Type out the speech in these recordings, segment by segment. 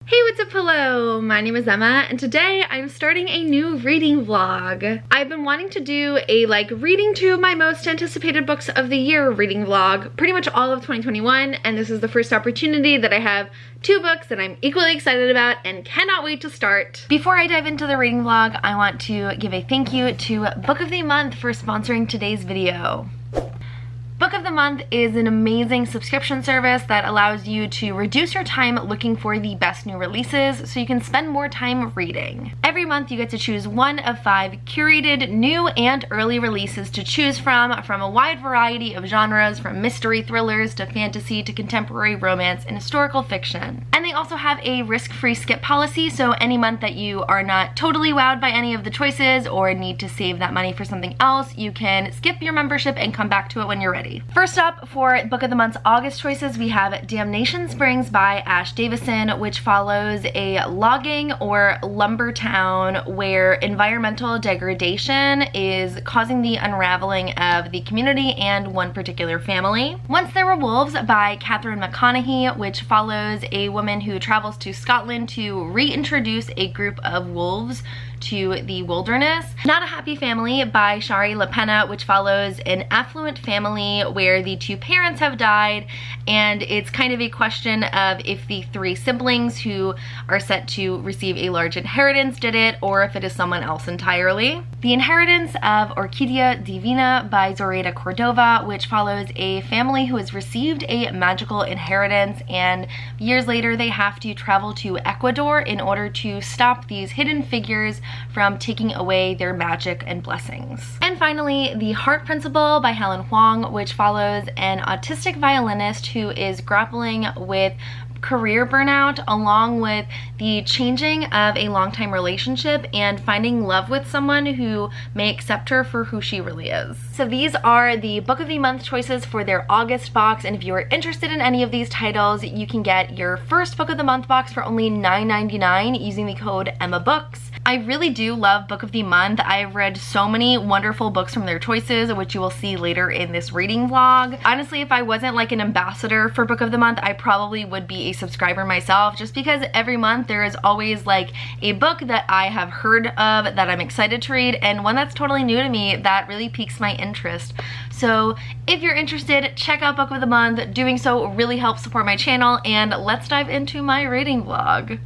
Hey, what's up? Hello, my name is Emma and today I'm starting a new reading vlog. I've been wanting to do a reading two of my most anticipated books of the year reading vlog pretty much all of 2021, and this is the first opportunity that I have two books that I'm equally excited about and cannot wait to start. Before I dive into the reading vlog, I want to give a thank you to Book of the Month for sponsoring today's video. Book of the Month is an amazing subscription service that allows you to reduce your time looking for the best new releases so you can spend more time reading. Every month you get to choose one of 5 curated new and early releases to choose from a wide variety of genres, from mystery thrillers to fantasy to contemporary romance and historical fiction. And they also have a risk-free skip policy, so any month that you are not totally wowed by any of the choices or need to save that money for something else, you can skip your membership and come back to it when you're ready. First up, for Book of the Month's August choices, we have Damnation Springs by Ash Davison, which follows a logging or lumber town where environmental degradation is causing the unraveling of the community and one particular family. Once There Were Wolves by Catherine McConaughey, which follows a woman who travels to Scotland to reintroduce a group of wolves to the wilderness. Not a Happy Family by Shari LaPena, which follows an affluent family where the 2 parents have died, and it's kind of a question of if the 3 siblings who are set to receive a large inheritance did it, or if it is someone else entirely. The Inheritance of Orquídea Divina by Zoraida Cordova, which follows a family who has received a magical inheritance, and years later they have to travel to Ecuador in order to stop these hidden figures from taking away their magic and blessings. And finally, The Heart Principle by Helen Huang, which follows an autistic violinist who is grappling with career burnout along with the changing of a long-time relationship and finding love with someone who may accept her for who she really is. So these are the Book of the Month choices for their August box, and if you are interested in any of these titles, you can get your first Book of the Month box for only $9.99 using the code emmmabooks. I really do love Book of the Month. I've read so many wonderful books from their choices, which you will see later in this reading vlog. Honestly, if I wasn't like an ambassador for Book of the Month, I probably would be a subscriber myself, just because every month there is always like a book that I have heard of that I'm excited to read, and one that's totally new to me that really piques my interest. So if you're interested, check out Book of the Month. Doing so really helps support my channel, and let's dive into my reading vlog.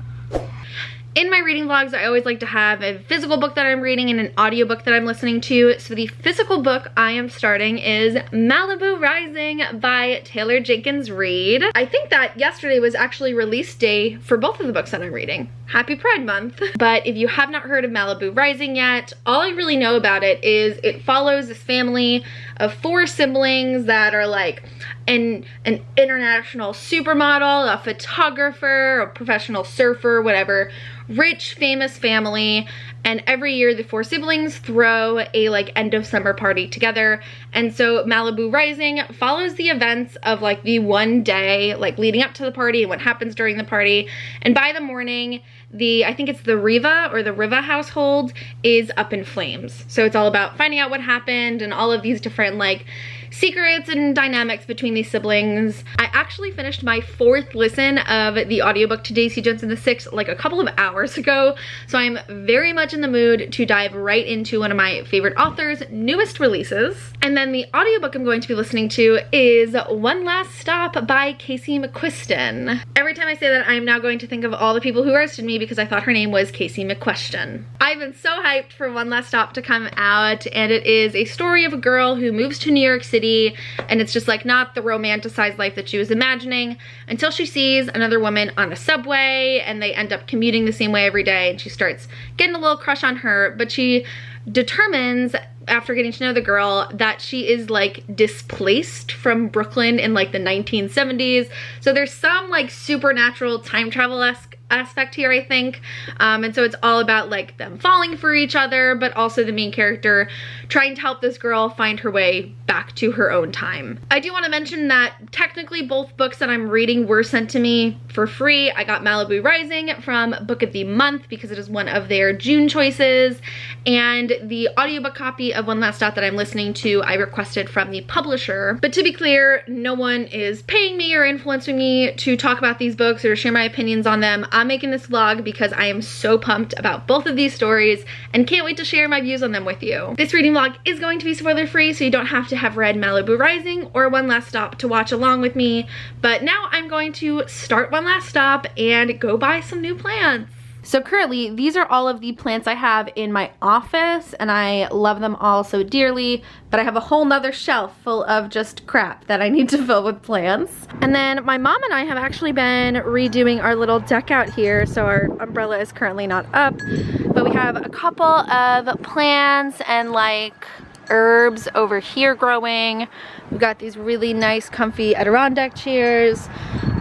In my reading vlogs, I always like to have a physical book that I'm reading and an audiobook that I'm listening to. So the physical book I am starting is Malibu Rising by Taylor Jenkins Reid. I think that yesterday was actually release day for both of the books that I'm reading. Happy Pride Month. But if you have not heard of Malibu Rising yet, all I really know about it is it follows this family of 4 siblings that are like an international supermodel, a photographer, a professional surfer, whatever, rich, famous family, and every year the 4 siblings throw a end of summer party together. And so Malibu Rising follows the events of the one day leading up to the party and what happens during the party. And by the morning, I think it's the Riva household is up in flames. So it's all about finding out what happened and all of these different secrets and dynamics between these siblings. I actually finished my 4th listen of the audiobook to Daisy Jones and the Six a couple of hours ago, so I'm very much in the mood to dive right into one of my favorite authors' newest releases. And then the audiobook I'm going to be listening to is One Last Stop by Casey McQuiston. Every time I say that, I'm now going to think of all the people who roasted me because I thought her name was Casey McQuiston. I've been so hyped for One Last Stop to come out, and it is a story of a girl who moves to New York City, and it's just not the romanticized life that she was imagining until she sees another woman on a subway, and they end up commuting the same way every day, and she starts getting a little crush on her. But she determines, after getting to know the girl, that she is displaced from Brooklyn in the 1970s. So there's some supernatural time travel-esque aspect here, I think. And so it's all about them falling for each other, but also the main character trying to help this girl find her way back to her own time. I do want to mention that technically both books that I'm reading were sent to me for free. I got Malibu Rising from Book of the Month because it is one of their June choices, and the audiobook copy of One Last Stop that I'm listening to I requested from the publisher. But to be clear, no one is paying me or influencing me to talk about these books or share my opinions on them. I'm making this vlog because I am so pumped about both of these stories and can't wait to share my views on them with you. This reading vlog is going to be spoiler free, so you don't have to have read Malibu Rising or One Last Stop to watch along with me. But now I'm going to start One Last Stop and go buy some new plants. So currently, these are all of the plants I have in my office, and I love them all so dearly, but I have a whole nother shelf full of just crap that I need to fill with plants. And then my mom and I have actually been redoing our little deck out here, so our umbrella is currently not up, but we have a couple of plants and like herbs over here growing. We've got these really nice comfy Adirondack chairs,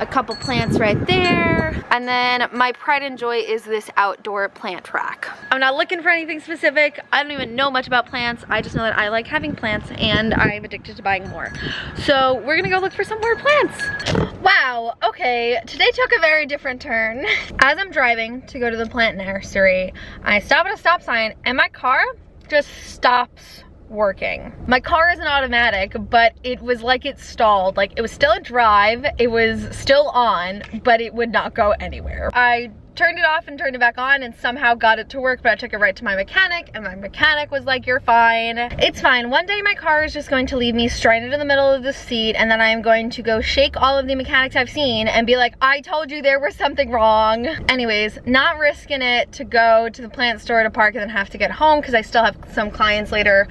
a couple plants right there, and then my pride and joy is this outdoor plant rack. I'm not looking for anything specific. I don't even know much about plants. I just know that I like having plants and I'm addicted to buying more. So we're gonna go look for some more plants. Wow, okay, today took a very different turn. As I'm driving to go to the plant nursery, I stop at a stop sign and my car just stops working. My car is an automatic, but it was like it stalled. Like, it was still a drive, it was still on, but it would not go anywhere. I turned it off and turned it back on and somehow got it to work, but I took it right to my mechanic and my mechanic was like, you're fine. It's fine. One day my car is just going to leave me stranded in the middle of the seat, and then I'm going to go shake all of the mechanics I've seen and be like, I told you there was something wrong. Anyways, not risking it to go to the plant store to park and then have to get home because I still have some clients later.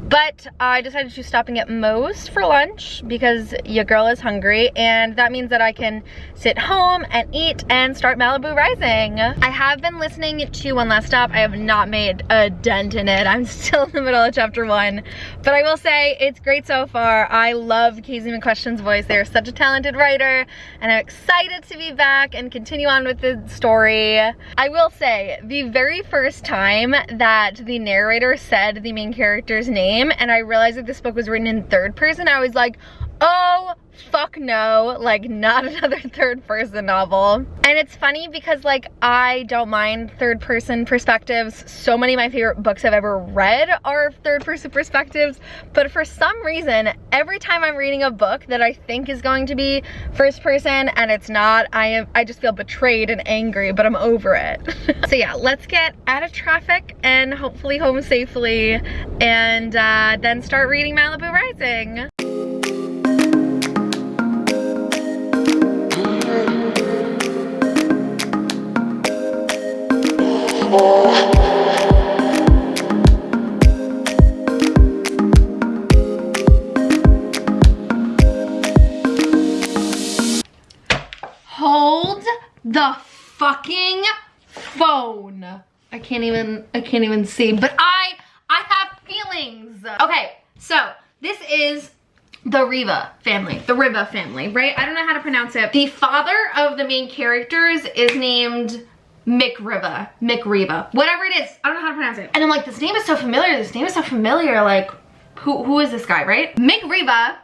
But I decided to stop and get Moe's for lunch because your girl is hungry, and that means that I can sit home and eat and start Malibu Rising. I have been listening to One Last Stop. I have not made a dent in it. I'm still in the middle of chapter 1, but I will say it's great so far. I love Casey McQuestion's voice. They're such a talented writer, and I'm excited to be back and continue on with the story. I will say, the very first time that the narrator said the main character's name and I realized that this book was written in third person, I was like, oh fuck no, like not another third person novel. And it's funny because like I don't mind third person perspectives. So many of my favorite books I've ever read are third person perspectives, but for some reason every time I'm reading a book that I think is going to be first person and it's not, I just feel betrayed and angry, but I'm over it. So yeah, let's get out of traffic and hopefully home safely, and then start reading Malibu Rising. Hold the fucking phone. I can't even see, but I have feelings. Okay, so this is the Riva family, right? I don't know how to pronounce it. The father of the main characters is named McRiva, whatever it is. I don't know how to pronounce it. And I'm like, this name is so familiar, like, who is this guy, right? McRiva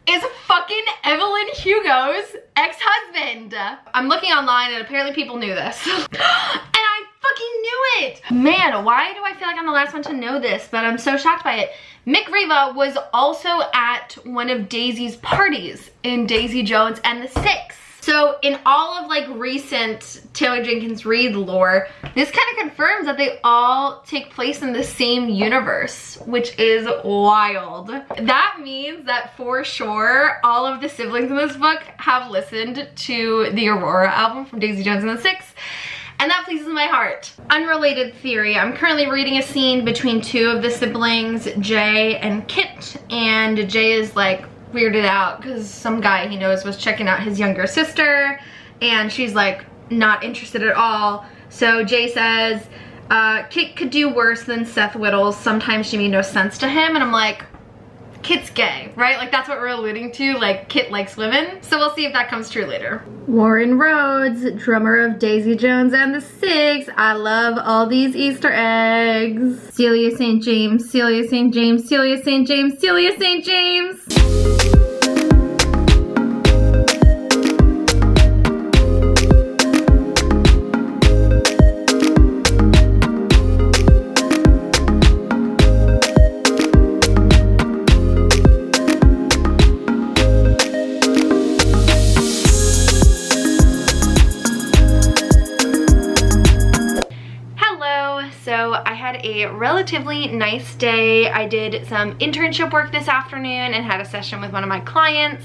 is fucking Evelyn Hugo's ex-husband. I'm looking online and apparently people knew this. And I fucking knew it. Man, why do I feel like I'm the last one to know this, but I'm so shocked by it. McRiva was also at one of Daisy's parties in Daisy Jones and the Six. So in all of like recent Taylor Jenkins Reid lore, this kind of confirms that they all take place in the same universe, which is wild. That means that for sure, all of the siblings in this book have listened to the Aurora album from Daisy Jones and the Six, and that pleases my heart. Unrelated theory, I'm currently reading a scene between two of the siblings, Jay and Kit, and Jay is like weirded out because some guy he knows was checking out his younger sister, and she's like not interested at all. So Jay says, Kit could do worse than Seth Whittles. Sometimes she made no sense to him, and I'm like, Kit's gay, right? Like that's what we're alluding to, like Kit likes women. So we'll see if that comes true later. Warren Rhodes, drummer of Daisy Jones and the Six. I love all these Easter eggs. Celia St. James, Celia St. James, Celia St. James, Celia St. James. had a relatively nice day. I did some internship work this afternoon and had a session with one of my clients.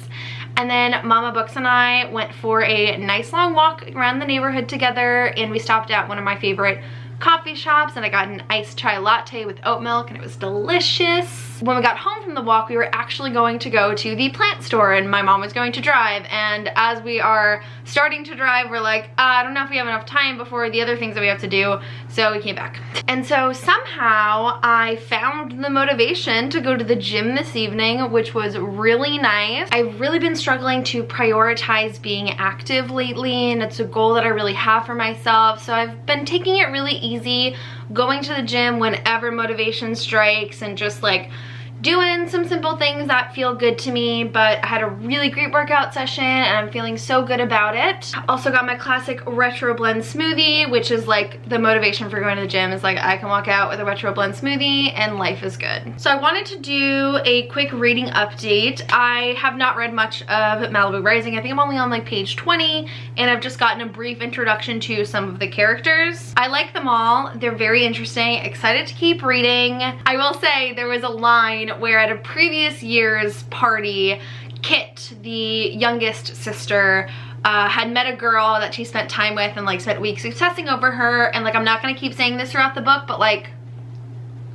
And then Mama Books and I went for a nice long walk around the neighborhood together, and we stopped at one of my favorite coffee shops, and I got an iced chai latte with oat milk, and it was delicious. When we got home from the walk, we were actually going to go to the plant store, and my mom was going to drive, and as we are starting to drive, we're like, I don't know if we have enough time before the other things that we have to do, so we came back. And so somehow I found the motivation to go to the gym this evening, which was really nice. I've really been struggling to prioritize being active lately, and it's a goal that I really have for myself, so I've been taking it really easy, going to the gym whenever motivation strikes and just like doing some simple things that feel good to me. But I had a really great workout session and I'm feeling so good about it. Also got my classic retro blend smoothie, which is like the motivation for going to the gym, is like I can walk out with a retro blend smoothie and life is good. So I wanted to do a quick reading update. I have not read much of Malibu Rising. I think I'm only on like page 20, and I've just gotten a brief introduction to some of the characters. I like them all. They're very interesting. Excited to keep reading. I will say there was a line where at a previous year's party, Kit, the youngest sister, had met a girl that she spent time with and like spent weeks obsessing over her, and like I'm not gonna keep saying this throughout the book, but like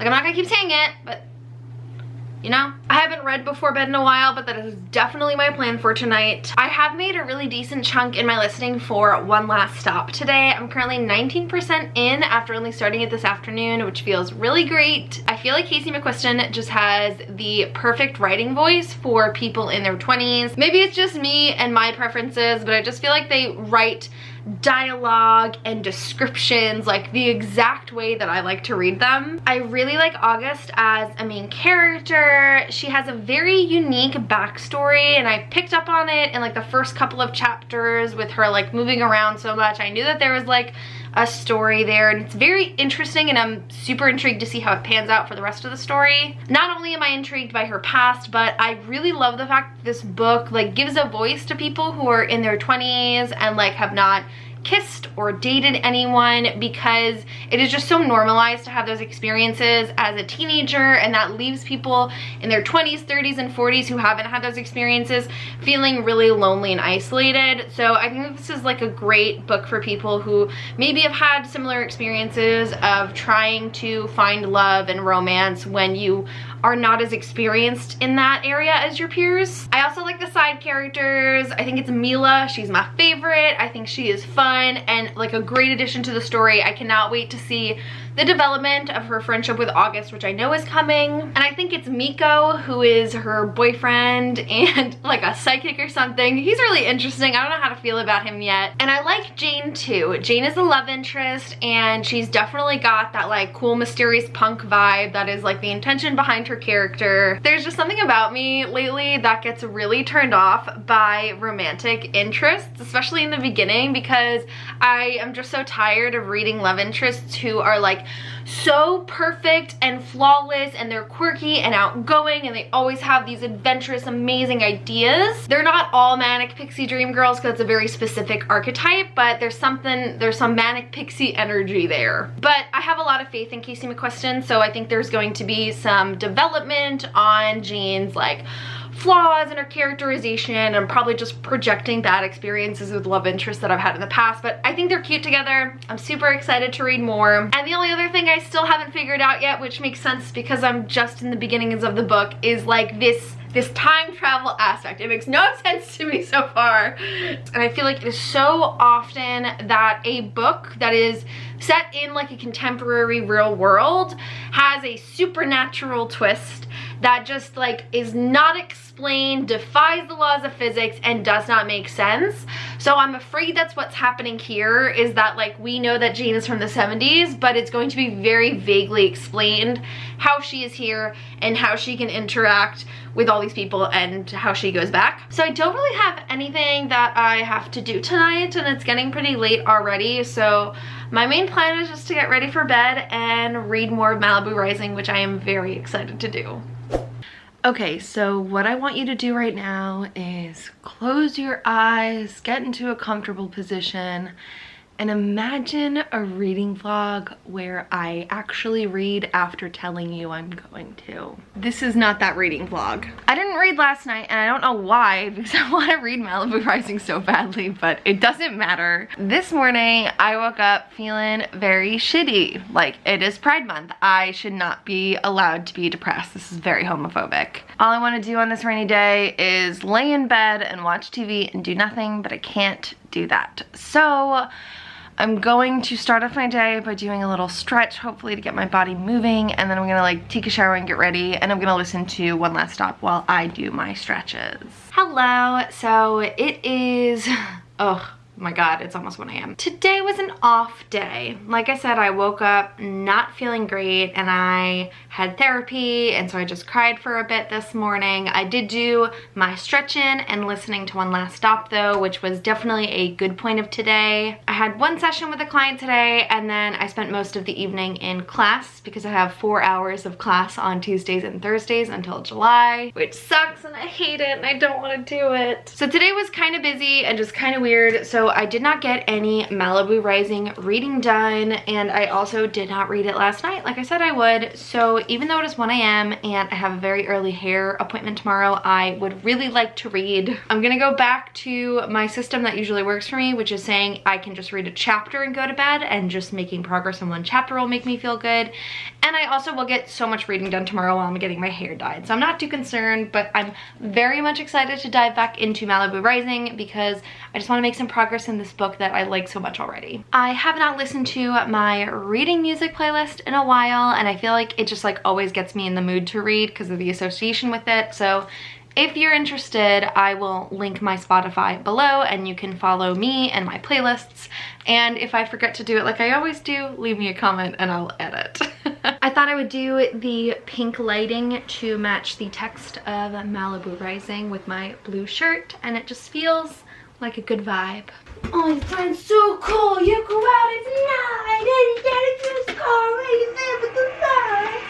I'm not gonna keep saying it, but you know, I haven't read before bed in a while, but that is definitely my plan for tonight. I have made a really decent chunk in my listening for One Last Stop today. I'm currently 19% in after only starting it this afternoon, which feels really great. I feel like Casey McQuiston just has the perfect writing voice for people in their 20s. Maybe it's just me and my preferences, but I just feel like they write dialogue and descriptions like the exact way that I like to read them. I really like August as a main character. She has a very unique backstory, and I picked up on it in like the first couple of chapters with her like moving around so much. I knew that there was like a story there, and it's very interesting, and I'm super intrigued to see how it pans out for the rest of the story. Not only am I intrigued by her past, but I really love the fact that this book like gives a voice to people who are in their 20s and like have not kissed or dated anyone, because it is just so normalized to have those experiences as a teenager, and that leaves people in their 20s, 30s, and 40s who haven't had those experiences feeling really lonely and isolated. So I think this is like a great book for people who maybe have had similar experiences of trying to find love and romance when you are not as experienced in that area as your peers. I also like the side characters. I think it's Mila. She's my favorite. I think she is fun and like a great addition to the story. I cannot wait to see the development of her friendship with August, which I know is coming. And I think it's Miko, who is her boyfriend and like a psychic or something. He's really interesting. I don't know how to feel about him yet. And I like Jane too. Jane is a love interest, and she's definitely got that like cool mysterious punk vibe that is like the intention behind her character. There's just something about me lately that gets really turned off by romantic interests, especially in the beginning, because I am just so tired of reading love interests who are like so perfect and flawless, and they're quirky and outgoing, and they always have these adventurous, amazing ideas. They're not all manic pixie dream girls, because it's a very specific archetype, but there's some manic pixie energy there. But I have a lot of faith in Casey McQuiston, so I think there's going to be some development on Jane's like flaws in her characterization, and probably just projecting bad experiences with love interests that I've had in the past, but I think they're cute together. I'm super excited to read more. And the only other thing I still haven't figured out yet, which makes sense because I'm just in the beginnings of the book, is like this time travel aspect. It makes no sense to me so far. And I feel like it is so often that a book that is set in like a contemporary real world has a supernatural twist that just like is not explained, defies the laws of physics, and does not make sense. So I'm afraid that's what's happening here, is that like we know that Jane is from the 70s, but it's going to be very vaguely explained how she is here and how she can interact with all these people and how she goes back. So I don't really have anything that I have to do tonight, and it's getting pretty late already, so my main plan is just to get ready for bed and read more of Malibu Rising, which I am very excited to do. Okay, so what I want you to do right now is close your eyes, get into a comfortable position, And imagine a reading vlog where I actually read after telling you I'm going to. This is not that reading vlog. I didn't read last night and I don't know why, because I want to read Malibu Rising so badly, but it doesn't matter. This morning I woke up feeling very shitty. Like, it is Pride Month. I should not be allowed to be depressed. This is very homophobic. All I want to do on this rainy day is lay in bed and watch TV and do nothing, but I can't do that. So I'm going to start off my day by doing a little stretch, hopefully to get my body moving, and then I'm gonna like take a shower and get ready, and I'm gonna listen to One Last Stop while I do my stretches. Hello, so it is, oh my god, it's almost 1 a.m. Today was an off day. Like I said, I woke up not feeling great and I had therapy, and so I just cried for a bit this morning. I did do my stretching and listening to One Last Stop though, which was definitely a good point of today. I had one session with a client today, and then I spent most of the evening in class because I have 4 hours of class on Tuesdays and Thursdays until July, which sucks and I hate it and I don't want to do it. So today was kind of busy and just kind of weird. So I did not get any Malibu Rising reading done, and I also did not read it last night like I said I would. So even though it is 1 a.m. and I have a very early hair appointment tomorrow, I would really like to read. I'm gonna go back to my system that usually works for me, which is saying I can just read a chapter and go to bed, and just making progress in one chapter will make me feel good. And I also will get so much reading done tomorrow while I'm getting my hair dyed. So I'm not too concerned, but I'm very much excited to dive back into Malibu Rising because I just want to make some progress in this book that I like so much already. I have not listened to my reading music playlist in a while, and I feel like it just like always gets me in the mood to read because of the association with it. So if you're interested, I will link my Spotify below and you can follow me and my playlists. And if I forget to do it like I always do, leave me a comment and I'll edit. I thought I would do the pink lighting to match the text of Malibu Rising with my blue shirt, and it just feels like a good vibe. Oh, it sounds so cool. You go out at night and you get into this car and you live with the light.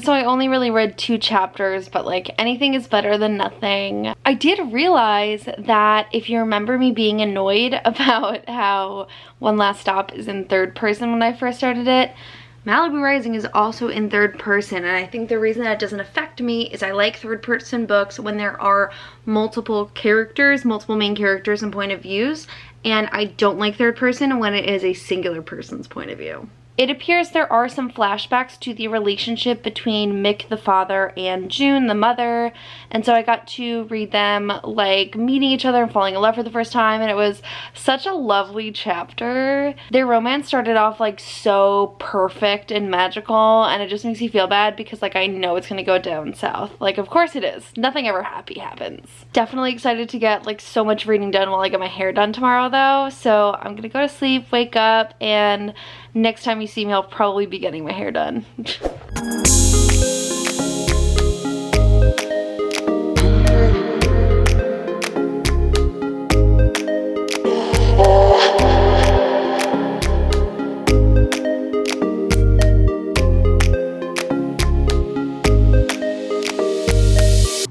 So I only really read 2 chapters, but like anything is better than nothing. I did realize that if you remember me being annoyed about how One Last Stop is in 3rd person when I first started it, Malibu Rising is also in 3rd person, and I think the reason that it doesn't affect me is I like 3rd person books when there are multiple characters, multiple main characters and point of views, and I don't like 3rd person when it is a singular person's point of view. It appears there are some flashbacks to the relationship between Mick the father and June the mother, and so I got to read them like meeting each other and falling in love for the first time, and it was such a lovely chapter. Their romance started off like so perfect and magical, and it just makes me feel bad because like I know it's gonna go down south. Like, of course it is. Nothing ever happy happens. Definitely excited to get like so much reading done while I get my hair done tomorrow though, so I'm gonna go to sleep, wake up, and next time you see me, I'll probably be getting my hair done.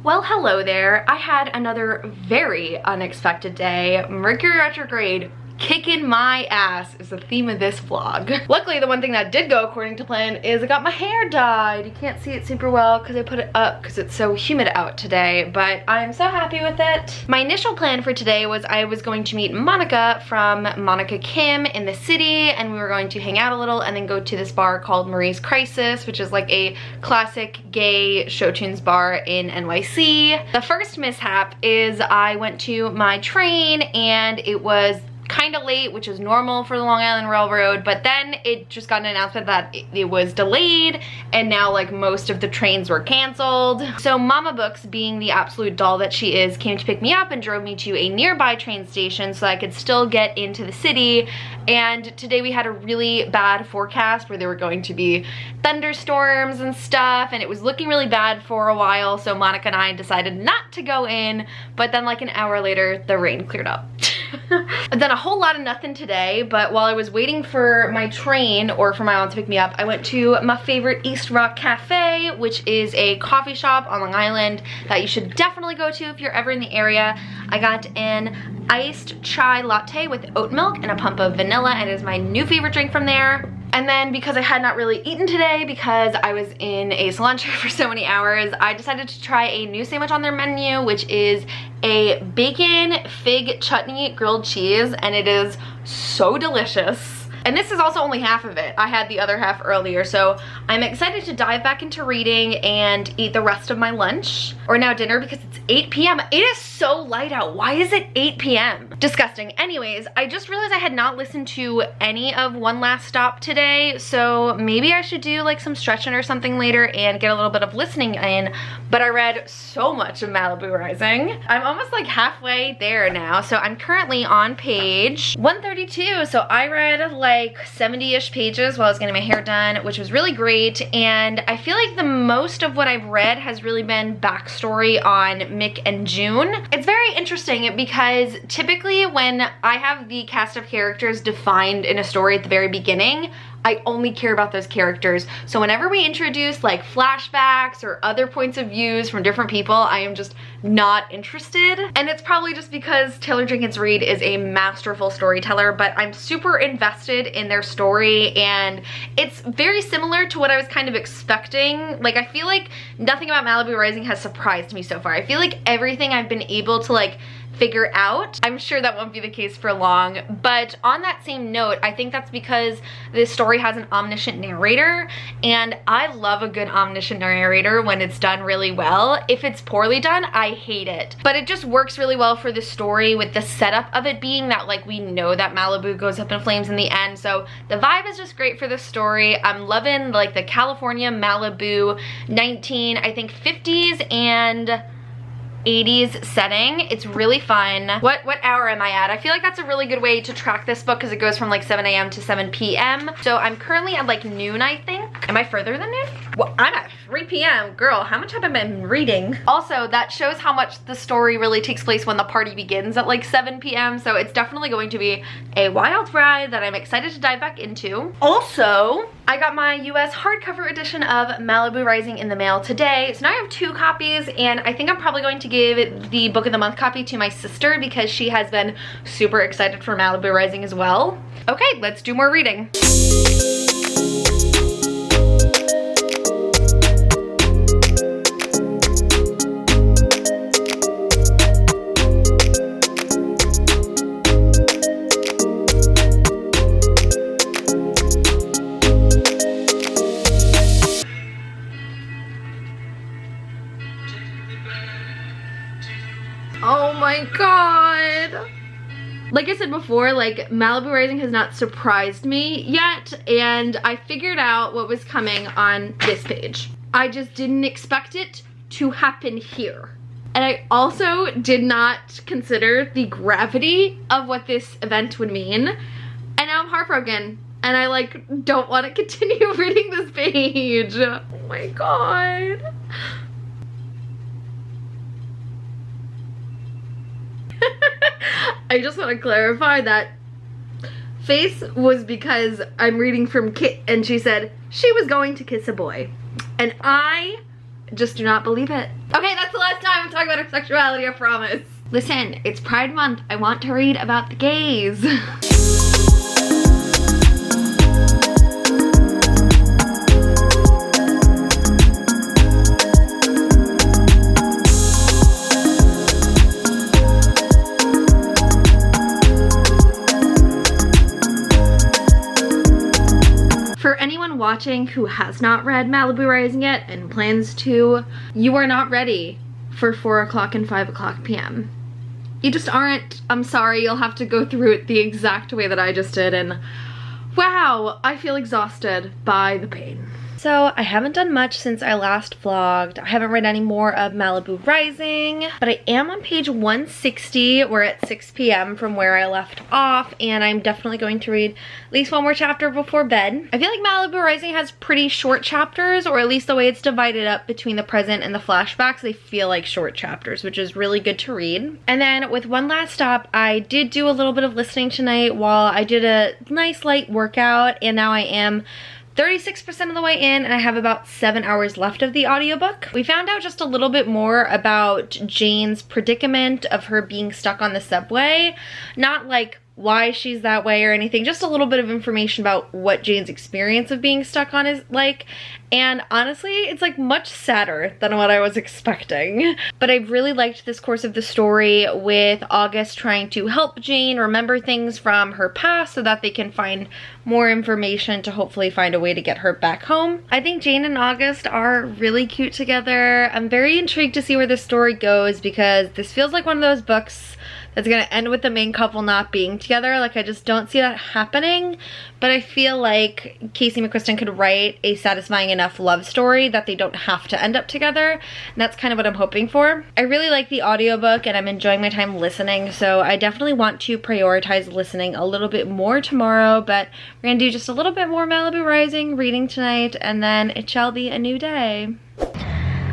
Well, hello there. I had another very unexpected day. Mercury retrograde kicking my ass is the theme of this vlog. Luckily, the one thing that did go according to plan is I got my hair dyed. You can't see it super well because I put it up because it's so humid out today, but I'm so happy with it. My initial plan for today was I was going to meet Monica from Monica Kim in the city, and we were going to hang out a little and then go to this bar called Marie's Crisis, which is like a classic gay show tunes bar in NYC. The first mishap is I went to my train and it was kind kind of late, which is normal for the Long Island Railroad, but then it just got an announcement that it was delayed, and now like most of the trains were canceled. So Mama Books, being the absolute doll that she is, came to pick me up and drove me to a nearby train station so I could still get into the city. And today we had a really bad forecast where there were going to be thunderstorms and stuff, and it was looking really bad for a while, so Monica and I decided not to go in, but then like an hour later the rain cleared up. I've done a whole lot of nothing today, but while I was waiting for my train or for my mom to pick me up, I went to my favorite East Rock Cafe, which is a coffee shop on Long Island that you should definitely go to if you're ever in the area. I got an iced chai latte with oat milk and a pump of vanilla, and it is my new favorite drink from there. And then because I had not really eaten today because I was in a salon chair for so many hours, I decided to try a new sandwich on their menu, which is a bacon fig chutney grilled cheese, and it is so delicious. And this is also only half of it. I had the other half earlier, so I'm excited to dive back into reading and eat the rest of my lunch, or now dinner, because it's 8 p.m. It is so light out. Why is it 8 p.m.? Disgusting. Anyways, I just realized I had not listened to any of One Last Stop today, so maybe I should do like some stretching or something later and get a little bit of listening in, but I read so much of Malibu Rising. I'm almost like halfway there now, so I'm currently on page 132, so I read like 70-ish pages while I was getting my hair done, which was really great. And I feel like the most of what I've read has really been backstory on Mick and June. It's very interesting because typically when I have the cast of characters defined in a story at the very beginning, I only care about those characters. So whenever we introduce like flashbacks or other points of views from different people, I am just not interested. And it's probably just because Taylor Jenkins Reid is a masterful storyteller, but I'm super invested in their story, and it's very similar to what I was kind of expecting. Like, I feel like nothing about Malibu Rising has surprised me so far. I feel like everything I've been able to like figure out. I'm sure that won't be the case for long, but on that same note, I think that's because this story has an omniscient narrator, and I love a good omniscient narrator when it's done really well. If it's poorly done, I hate it. But it just works really well for the story, with the setup of it being that like we know that Malibu goes up in flames in the end, so the vibe is just great for the story. I'm loving like the California Malibu 50s and 80s setting. It's really fun. What hour am I at? I feel like that's a really good way to track this book because it goes from like 7 a.m. to 7 p.m. So I'm currently at like noon, I think. Am I further than noon? Well, I'm at 3 p.m. Girl, how much have I been reading? Also, that shows how much the story really takes place when the party begins at like 7 p.m. So it's definitely going to be a wild ride that I'm excited to dive back into. Also, I got my US hardcover edition of Malibu Rising in the mail today. So now I have 2 copies, and I think I'm probably going to give the book of the month copy to my sister because she has been super excited for Malibu Rising as well. Okay, let's do more reading. Oh my god. Like I said before, like Malibu Rising has not surprised me yet, and I figured out what was coming on this page. I just didn't expect it to happen here. And I also did not consider the gravity of what this event would mean. And now I'm heartbroken, and I like don't want to continue reading this page. Oh my god. I just want to clarify that face was because I'm reading from Kit, and she said she was going to kiss a boy, and I just do not believe it. Okay, that's the last time I'm talking about her sexuality, I promise. Listen, it's Pride Month. I want to read about the gays. Watching who has not read Malibu Rising yet and plans to, you are not ready for 4 o'clock and 5 o'clock p.m. You just aren't. I'm sorry, you'll have to go through it the exact way that I just did, and wow, I feel exhausted by the pain. So I haven't done much since I last vlogged. I haven't read any more of Malibu Rising, but I am on page 160. We're at 6 p.m. from where I left off, and I'm definitely going to read at least one more chapter before bed. I feel like Malibu Rising has pretty short chapters, or at least the way it's divided up between the present and the flashbacks, they feel like short chapters, which is really good to read. And then with One Last Stop, I did do a little bit of listening tonight while I did a nice light workout, and now I am 36% of the way in, and I have about 7 hours left of the audiobook. We found out just a little bit more about Jane's predicament of her being stuck on the subway. Not like why she's that way or anything, just a little bit of information about what Jane's experience of being stuck on is like. And honestly, it's like much sadder than what I was expecting. But I really liked this course of the story with August trying to help Jane remember things from her past so that they can find more information to hopefully find a way to get her back home. I think Jane and August are really cute together. I'm very intrigued to see where this story goes because this feels like one of those books that's gonna end with the main couple not being together. Like, I just don't see that happening, but I feel like Casey McQuiston could write a satisfying enough love story that they don't have to end up together, and that's kind of what I'm hoping for. I really like the audiobook and I'm enjoying my time listening, so I definitely want to prioritize listening a little bit more tomorrow, but we're gonna do just a little bit more Malibu Rising reading tonight, and then it shall be a new day.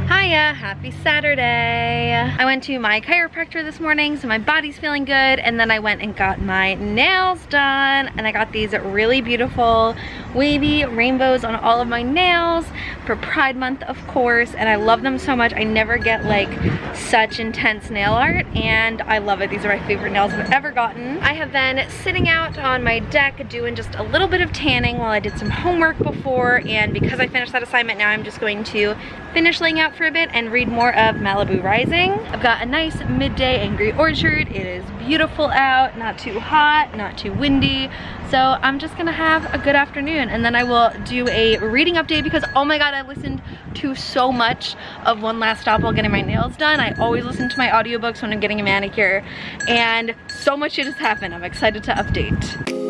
Hiya, happy Saturday. I went to my chiropractor this morning, so my body's feeling good, and then I went and got my nails done, and I got these really beautiful wavy rainbows on all of my nails for Pride Month, of course, and I love them so much. I never get like such intense nail art, and I love it. These are my favorite nails I've ever gotten. I have been sitting out on my deck doing just a little bit of tanning while I did some homework before, and because I finished that assignment, now I'm just going to finish laying out for a bit and read more of Malibu Rising. I've got a nice midday Angry Orchard. It is beautiful out, not too hot, not too windy. So I'm just gonna have a good afternoon, and then I will do a reading update because, oh my god, I listened to so much of One Last Stop while getting my nails done. I always listen to my audiobooks when I'm getting a manicure, and so much shit has happened. I'm excited to update.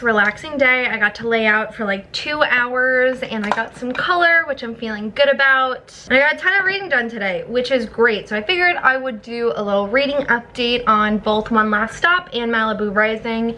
Relaxing day. I got to lay out for like 2 hours and I got some color, which I'm feeling good about. And I got a ton of reading done today, which is great. So I figured I would do a little reading update on both One Last Stop and Malibu Rising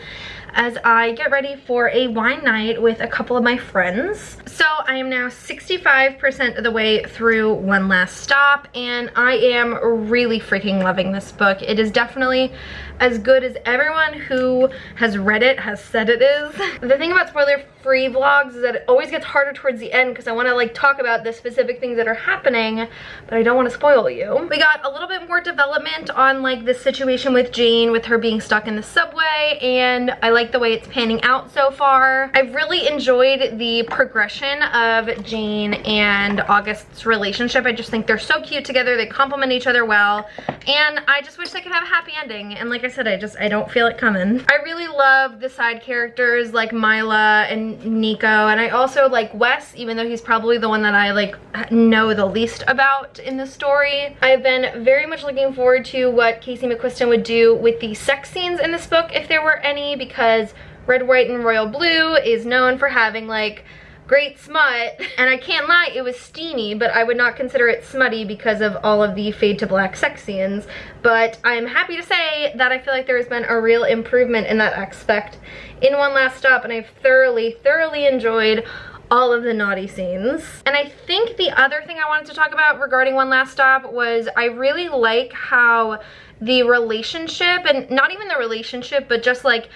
as I get ready for a wine night with a couple of my friends. So I am now 65% of the way through One Last Stop, and I am really freaking loving this book. It is definitely as good as everyone who has read it has said it is. The thing about spoiler-free vlogs is that it always gets harder towards the end because I want to like talk about the specific things that are happening, but I don't want to spoil you. We got a little bit more development on like this situation with Jane, with her being stuck in the subway, and I like the way it's panning out so far. I've really enjoyed the progression of Jane and August's relationship. I just think they're so cute together. They complement each other well, and I just wish they could have a happy ending. And like I said, I don't feel it coming. I really love the side characters like Mila and Nico, and I also like Wes, even though he's probably the one that I like know the least about in the story. I've been very much looking forward to what Casey McQuiston would do with the sex scenes in this book, if there were any, because Red, White, and Royal Blue is known for having like great smut, and I can't lie, it was steamy, but I would not consider it smutty because of all of the fade to black sex scenes. But I'm happy to say that I feel like there has been a real improvement in that aspect in One Last Stop, and I've thoroughly enjoyed all of the naughty scenes. And I think the other thing I wanted to talk about regarding One Last Stop was I really like how the relationship, and not even the relationship, but just like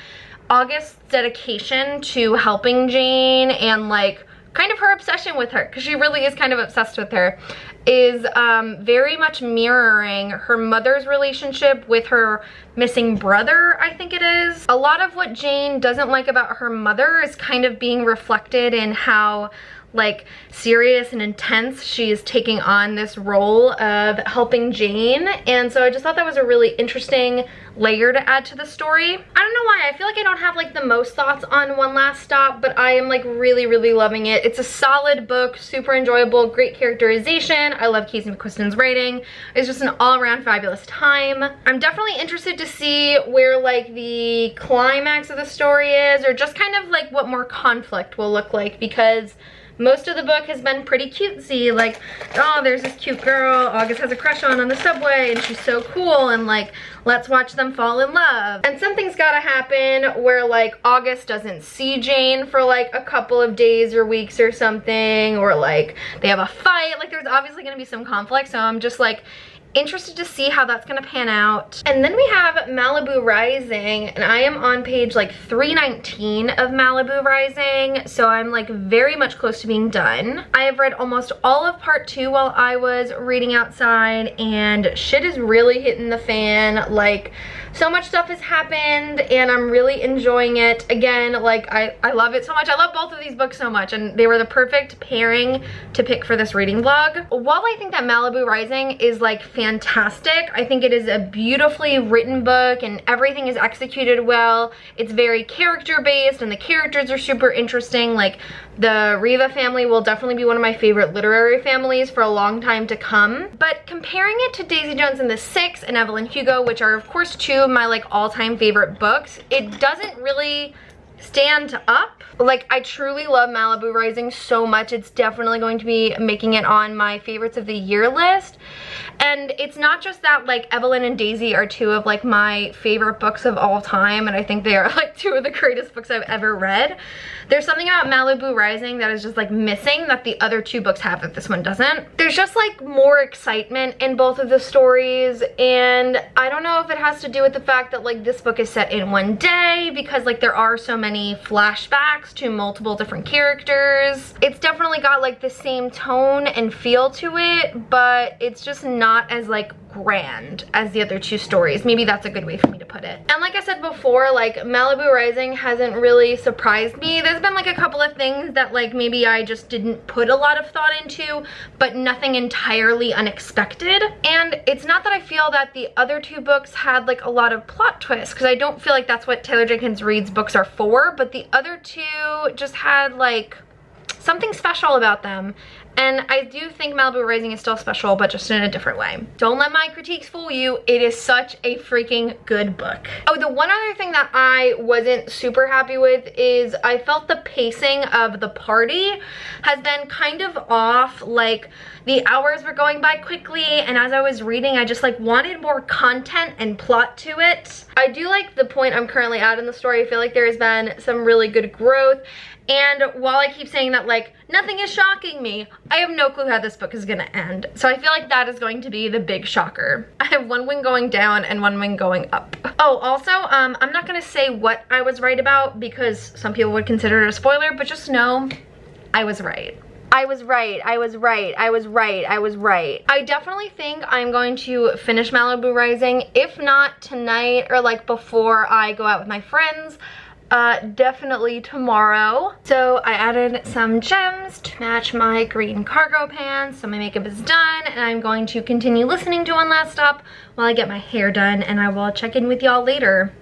August's dedication to helping Jane and like kind of her obsession with her, because she really is kind of obsessed with her, is very much mirroring her mother's relationship with her missing brother, I think it is. A lot of what Jane doesn't like about her mother is kind of being reflected in how like serious and intense she is taking on this role of helping Jane, and so I just thought that was a really interesting layer to add to the story. I don't know why, I feel like I don't have like the most thoughts on One Last Stop, but I am like really loving it. It's a solid book, super enjoyable, great characterization. I love Casey McQuiston's writing. It's just an all-around fabulous time. I'm definitely interested to see where like the climax of the story is, or just kind of like what more conflict will look like, because most of the book has been pretty cutesy, like, oh, there's this cute girl August has a crush on the subway, and she's so cool, and like, let's watch them fall in love. And something's gotta happen where like August doesn't see Jane for like a couple of days or weeks or something, or like they have a fight. Like, there's obviously gonna be some conflict, so I'm just like interested to see how that's gonna pan out. And then we have Malibu Rising, and I am on page like 319 of Malibu Rising, so I'm like very much close to being done. I have read almost all of part 2 while I was reading outside, and shit is really hitting the fan. Like, so much stuff has happened, and I'm really enjoying it. Again, like, I love it so much. I love both of these books so much, and they were the perfect pairing to pick for this reading vlog. While I think that Malibu Rising is like fantastic, I think it is a beautifully written book, and everything is executed well. It's very character-based, and the characters are super interesting. Like, the Riva family will definitely be one of my favorite literary families for a long time to come. But comparing it to Daisy Jones and the Six and Evelyn Hugo, which are of course two of my like all-time favorite books, it doesn't really stand up. Like, I truly love Malibu Rising so much. It's definitely going to be making it on my favorites of the year list. And it's not just that like Evelyn and Daisy are two of like my favorite books of all time, and I think they are like two of the greatest books I've ever read. There's something about Malibu Rising that is just like missing that the other two books have that this one doesn't. There's just like more excitement in both of the stories, and I don't know if it has to do with the fact that like this book is set in one day, because like there are so many flashbacks to multiple different characters. It's definitely got like the same tone and feel to it, but it's just not as like grand as the other two stories. Maybe that's a good way for me to put it. And like I said before, like Malibu Rising hasn't really surprised me. There's been like a couple of things that like maybe I just didn't put a lot of thought into, but nothing entirely unexpected. And it's not that I feel that the other two books had like a lot of plot twists, because I don't feel like that's what Taylor Jenkins Reid's books are for, but the other two just had like something special about them. And I do think Malibu Rising is still special, but just in a different way. Don't let my critiques fool you. It is such a freaking good book. Oh, the one other thing that I wasn't super happy with is I felt the pacing of the party has been kind of off. Like, the hours were going by quickly, and as I was reading, I just like wanted more content and plot to it. I do like the point I'm currently at in the story. I feel like there has been some really good growth. And while I keep saying that like nothing is shocking me, I have no clue how this book is gonna end. So I feel like that is going to be the big shocker. I have one wing going down and one wing going up. Oh, also, I'm not gonna say what I was right about, because some people would consider it a spoiler, but just know I was right. I was right, I was right, I was right, I was right. I definitely think I'm going to finish Malibu Rising, if not tonight or like before I go out with my friends. Definitely tomorrow. So I added some gems to match my green cargo pants, so my makeup is done, and I'm going to continue listening to One Last Stop while I get my hair done, and I will check in with y'all later.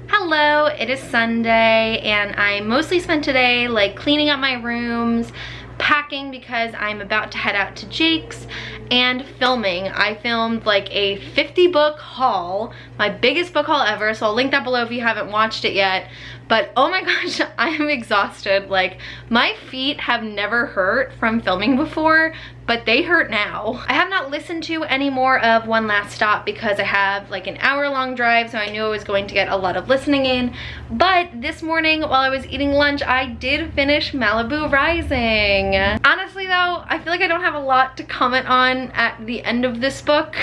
Hello, it is Sunday, and I mostly spent today like cleaning up my rooms, packing because I'm about to head out to Jake's, and filming. I filmed like a 50 book haul, my biggest book haul ever, so I'll link that below if you haven't watched it yet. But oh my gosh, I am exhausted. Like, my feet have never hurt from filming before, but they hurt now. I have not listened to any more of One Last Stop because I have like an hour-long drive, so I knew I was going to get a lot of listening in. But this morning while I was eating lunch, I did finish Malibu Rising. Honestly though, I feel like I don't have a lot to comment on at the end of this book.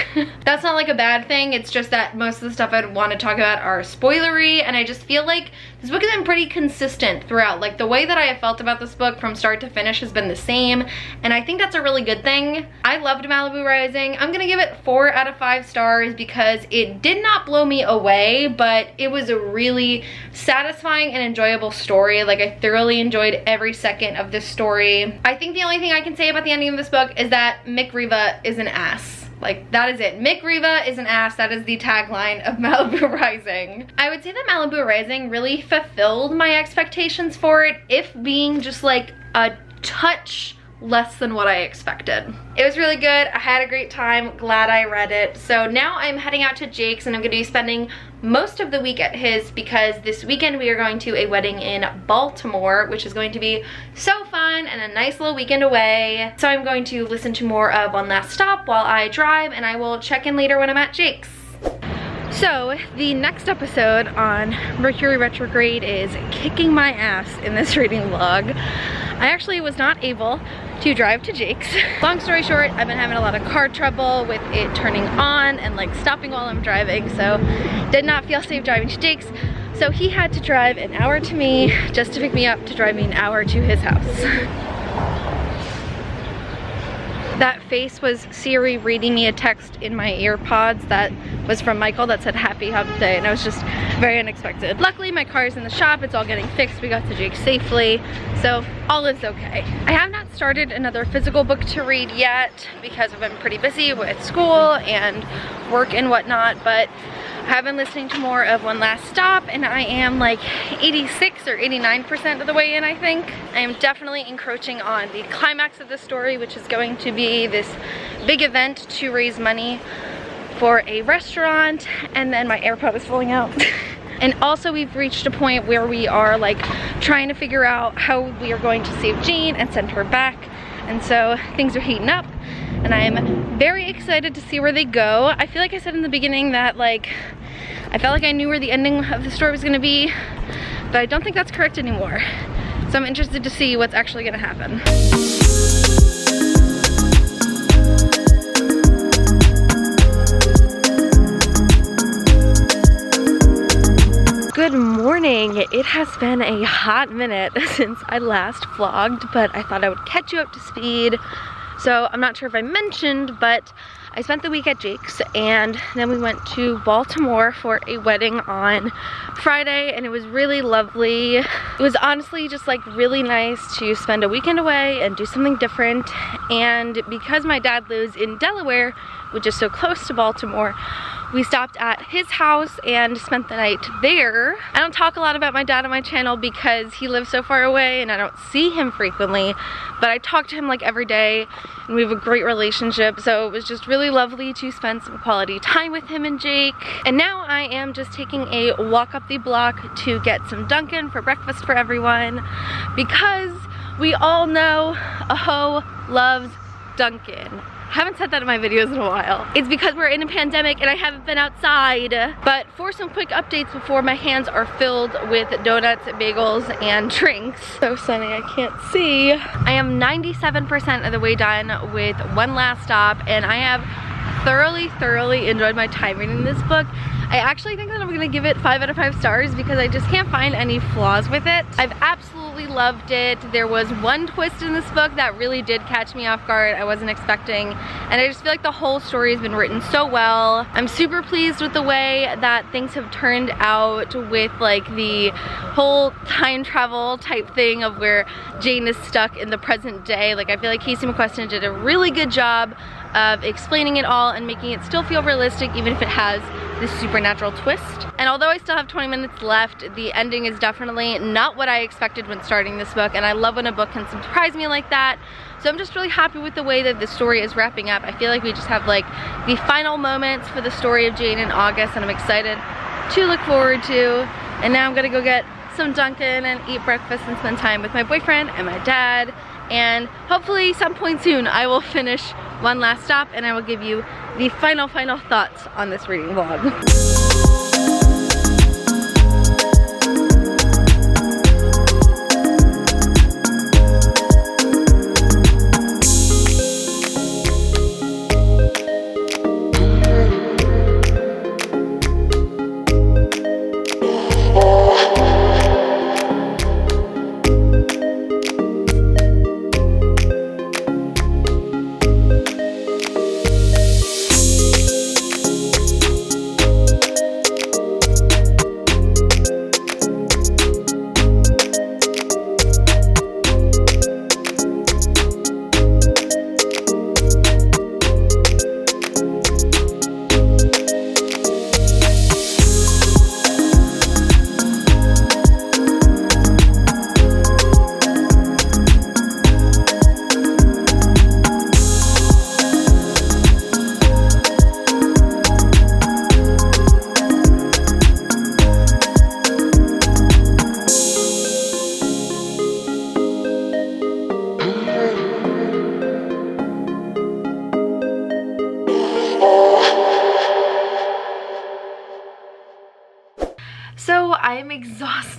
That's not like a bad thing, it's just that most of the stuff I'd want to talk about are spoilery, and I just feel like this This book has been pretty consistent throughout. Like, the way that I have felt about this book from start to finish has been the same, and I think that's a really good thing. I loved Malibu Rising. I'm gonna give it 4 out of 5 stars because it did not blow me away, but it was a really satisfying and enjoyable story. Like, I thoroughly enjoyed every second of this story. I think the only thing I can say about the ending of this book is that Mick Riva is an ass. Like, that is it. Mick Riva is an ass. That is the tagline of Malibu Rising. I would say that Malibu Rising really fulfilled my expectations for it, if being just like a touch less than what I expected. It was really good. I had a great time. Glad I read it. So now I'm heading out to Jake's, and I'm going to be spending most of the week at his because this weekend we are going to a wedding in Baltimore, which is going to be so fun and a nice little weekend away. So I'm going to listen to more of One Last Stop while I drive, and I will check in later when I'm at Jake's. So the next episode on Mercury retrograde is kicking my ass in this reading vlog. I actually was not able to drive to Jake's. Long story short, I've been having a lot of car trouble with it turning on and like stopping while I'm driving, so did not feel safe driving to Jake's. So he had to drive an hour to me just to pick me up to drive me an hour to his house. That face was Siri reading me a text in my earpods that was from Michael that said happy hump day, and it was just very unexpected. Luckily my car is in the shop, it's all getting fixed, we got to Jake safely, so all is okay. I have not started another physical book to read yet because I've been pretty busy with school and work and whatnot, but I have been listening to more of One Last Stop, and I am like 86 or 89% of the way in, I think. I am definitely encroaching on the climax of the story, which is going to be this big event to raise money for a restaurant, and then my AirPod is falling out. And also we've reached a point where we are like trying to figure out how we are going to save Jane and send her back, and so things are heating up. And I'm very excited to see where they go. I feel like I said in the beginning that like I felt like I knew where the ending of the story was going to be, but I don't think that's correct anymore. So I'm interested to see what's actually going to happen. Good morning. It has been a hot minute since I last vlogged, but I thought I would catch you up to speed. So I'm not sure if I mentioned, but I spent the week at Jake's, and then we went to Baltimore for a wedding on Friday, and it was really lovely. It was honestly just like really nice to spend a weekend away and do something different. And because my dad lives in Delaware, which is so close to Baltimore, we stopped at his house and spent the night there. I don't talk a lot about my dad on my channel because he lives so far away and I don't see him frequently, but I talk to him like every day and we have a great relationship, so it was just really lovely to spend some quality time with him and Jake. And now I am just taking a walk up the block to get some Dunkin' for breakfast for everyone, because we all know a hoe loves Dunkin'. I haven't said that in my videos in a while. It's because we're in a pandemic and I haven't been outside. But for some quick updates before my hands are filled with donuts, bagels, and drinks. So sunny, I can't see. I am 97% of the way done with One Last Stop, and I have thoroughly enjoyed my time reading this book. I actually think that I'm gonna give it 5 out of 5 stars because I just can't find any flaws with it. I've absolutely loved it. There was one twist in this book that really did catch me off guard I wasn't expecting, and I just feel like the whole story has been written so well. I'm super pleased with the way that things have turned out with like the whole time travel type thing of where Jane is stuck in the present day. Like, I feel like Casey McQuestion did a really good job of explaining it all and making it still feel realistic, even if it has this supernatural twist. And although I still have 20 minutes left, the ending is definitely not what I expected when starting this book, and I love when a book can surprise me like that. So I'm just really happy with the way that the story is wrapping up. I feel like we just have like the final moments for the story of Jane in August, and I'm excited to look forward to. And now I'm gonna go get some Dunkin' and eat breakfast and spend time with my boyfriend and my dad. And hopefully some point soon I will finish One Last Stop and I will give you the final thoughts on this reading vlog.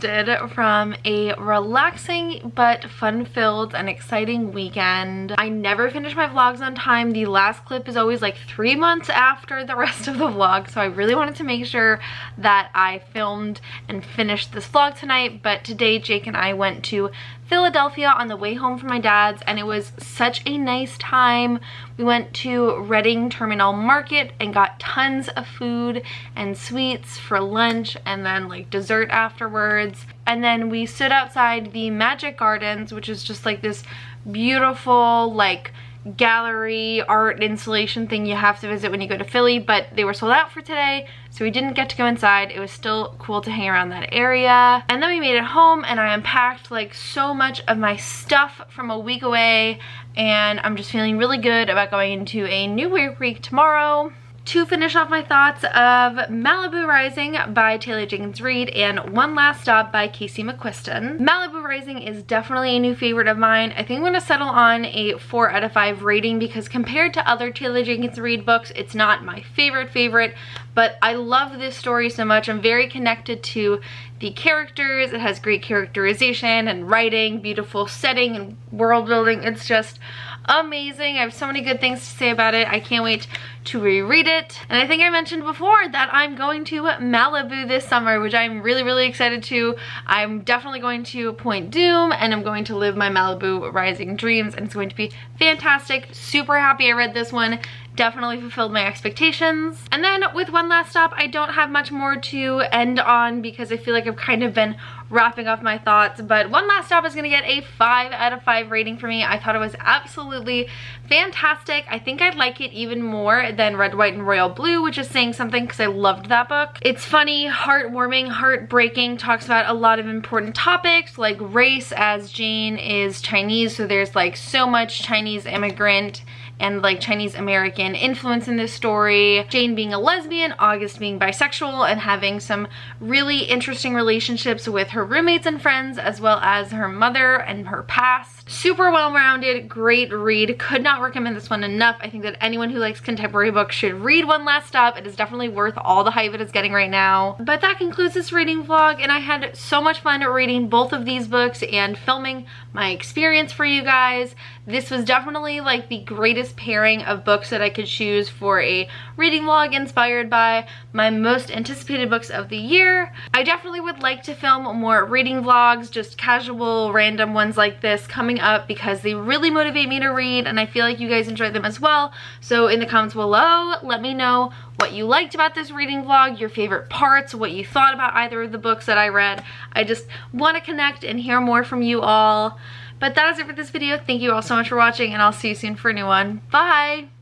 exhausted from a relaxing but fun-filled and exciting weekend. I never finish my vlogs on time. The last clip is always like 3 months after the rest of the vlog, so I really wanted to make sure that I filmed and finished this vlog tonight. But today Jake and I went to Philadelphia on the way home from my dad's, and it was such a nice time. We went to Reading Terminal Market and got tons of food and sweets for lunch, and then like dessert afterwards. And then we stood outside the Magic Gardens, which is just like this beautiful like gallery art installation thing you have to visit when you go to Philly, but they were sold out for today, so we didn't get to go inside. It was still cool to hang around that area. And then we made it home, and I unpacked like so much of my stuff from a week away, and I'm just feeling really good about going into a new week tomorrow. To finish off my thoughts of Malibu Rising by Taylor Jenkins Reid and One Last Stop by Casey McQuiston. Malibu Rising is definitely a new favorite of mine. I think I'm going to settle on a 4 out of 5 rating because compared to other Taylor Jenkins Reid books, it's not my favorite, but I love this story so much. I'm very connected to the characters. It has great characterization and writing, beautiful setting and world building. It's just amazing. I have so many good things to say about it. I can't wait to reread it. And I think I mentioned before that I'm going to Malibu this summer, which I'm really excited to. I'm definitely going to Point Doom, and I'm going to live my Malibu Rising dreams, and it's going to be fantastic. Super happy I read this one. Definitely fulfilled my expectations. And then with One Last Stop, I don't have much more to end on because I feel like I've kind of been wrapping up my thoughts, but One Last Stop is gonna get a 5 out of 5 rating for me. I thought it was absolutely fantastic. I think I'd like it even more than Red, White, and Royal Blue, which is saying something because I loved that book. It's funny, heartwarming, heartbreaking, talks about a lot of important topics like race, as Jane is Chinese, so there's like so much Chinese immigrant and like Chinese American influence in this story. Jane being a lesbian, August being bisexual, and having some really interesting relationships with her roommates and friends, as well as her mother and her past. Super well-rounded, great read. Could not recommend this one enough. I think that anyone who likes contemporary books should read One Last Stop. It is definitely worth all the hype it is getting right now. But that concludes this reading vlog, and I had so much fun reading both of these books and filming my experience for you guys. This was definitely like the greatest pairing of books that I could choose for a reading vlog inspired by my most anticipated books of the year. I definitely would like to film more reading vlogs, just casual random ones like this coming up, because they really motivate me to read and I feel like you guys enjoy them as well. So in the comments below, let me know what you liked about this reading vlog, your favorite parts, what you thought about either of the books that I read. I just want to connect and hear more from you all. But that is it for this video. Thank you all so much for watching, and I'll see you soon for a new one. Bye!